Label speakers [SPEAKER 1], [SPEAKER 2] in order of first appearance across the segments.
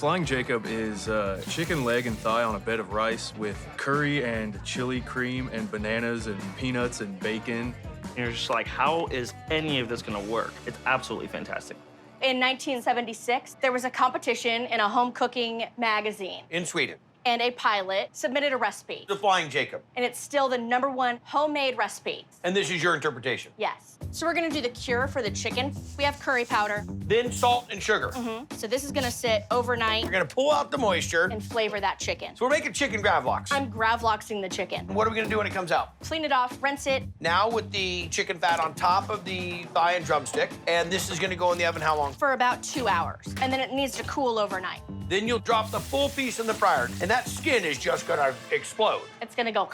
[SPEAKER 1] Flying Jacob is chicken leg and thigh on a bed of rice with curry and chili cream and bananas and peanuts and bacon.
[SPEAKER 2] You're just like, how is any of this gonna work? It's absolutely fantastic.
[SPEAKER 3] In 1976, there was a competition in a home cooking magazine,
[SPEAKER 4] In Sweden.
[SPEAKER 3] and a pilot submitted a recipe,
[SPEAKER 4] The Flying Jacob.
[SPEAKER 3] and it's still the #1 homemade recipe.
[SPEAKER 4] And this is your interpretation.
[SPEAKER 3] Yes. So we're gonna do the cure for the chicken. We have curry powder.
[SPEAKER 4] Then salt and sugar.
[SPEAKER 3] So this is gonna sit overnight
[SPEAKER 4] We're gonna pull out the moisture.
[SPEAKER 3] and flavor that chicken.
[SPEAKER 4] So we're making chicken gravlax.
[SPEAKER 3] I'm gravlaxing the chicken.
[SPEAKER 4] What are we gonna do when it comes out?
[SPEAKER 3] Clean it off, rinse it.
[SPEAKER 4] Now with the chicken fat on top of the thigh and drumstick, and this is gonna go in the oven how long?
[SPEAKER 3] For about 2 hours, and then it needs to cool overnight.
[SPEAKER 4] Then you'll drop the full piece in the fryer, and that skin is just gonna explode.
[SPEAKER 3] It's gonna go.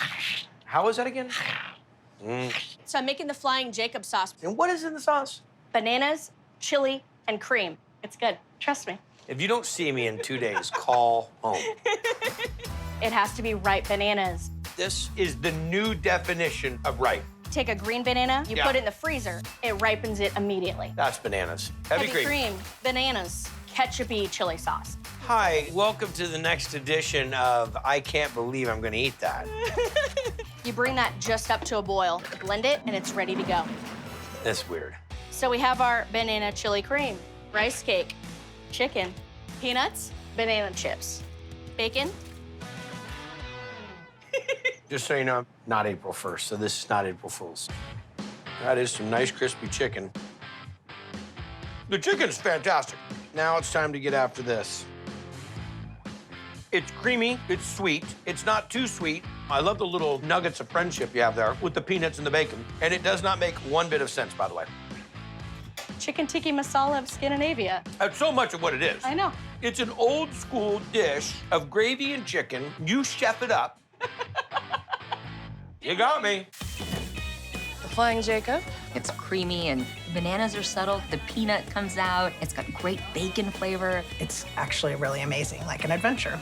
[SPEAKER 4] How is that again?
[SPEAKER 3] So I'm making the Flying Jacob sauce.
[SPEAKER 4] And what is in the sauce?
[SPEAKER 3] Bananas, chili, and cream. It's good, trust me.
[SPEAKER 4] If you don't see me in 2 days, call home.
[SPEAKER 3] It has to be ripe bananas.
[SPEAKER 4] This is the new definition of ripe.
[SPEAKER 3] Take a green banana, you
[SPEAKER 4] Yeah.
[SPEAKER 3] put it in the freezer, it ripens it immediately.
[SPEAKER 4] That's bananas. Heavy cream.
[SPEAKER 3] Bananas, ketchup-y chili sauce.
[SPEAKER 4] Hi, welcome to the next edition of I Can't Believe I'm Gonna Eat That.
[SPEAKER 3] You bring that just up to a boil, blend it, and it's ready to go.
[SPEAKER 4] That's weird.
[SPEAKER 3] So we have our banana chili cream, rice cake, chicken, peanuts, banana chips, bacon.
[SPEAKER 4] Just so you know, not April 1st, so this is not April Fool's. That is some nice crispy chicken. The chicken's fantastic. Now it's time to get after this. It's creamy, it's sweet, it's not too sweet. I love the little nuggets of friendship you have there with the peanuts and the bacon. And it does not make one bit of sense, by the way.
[SPEAKER 3] Chicken tikka masala of Scandinavia.
[SPEAKER 4] That's so much of what it is.
[SPEAKER 3] I know.
[SPEAKER 4] It's an old school dish of gravy and chicken. You chef it up. You got me.
[SPEAKER 5] The Flying Jacob. It's creamy and bananas are subtle. The peanut comes out. It's got great bacon flavor.
[SPEAKER 6] It's actually really amazing, like an adventure.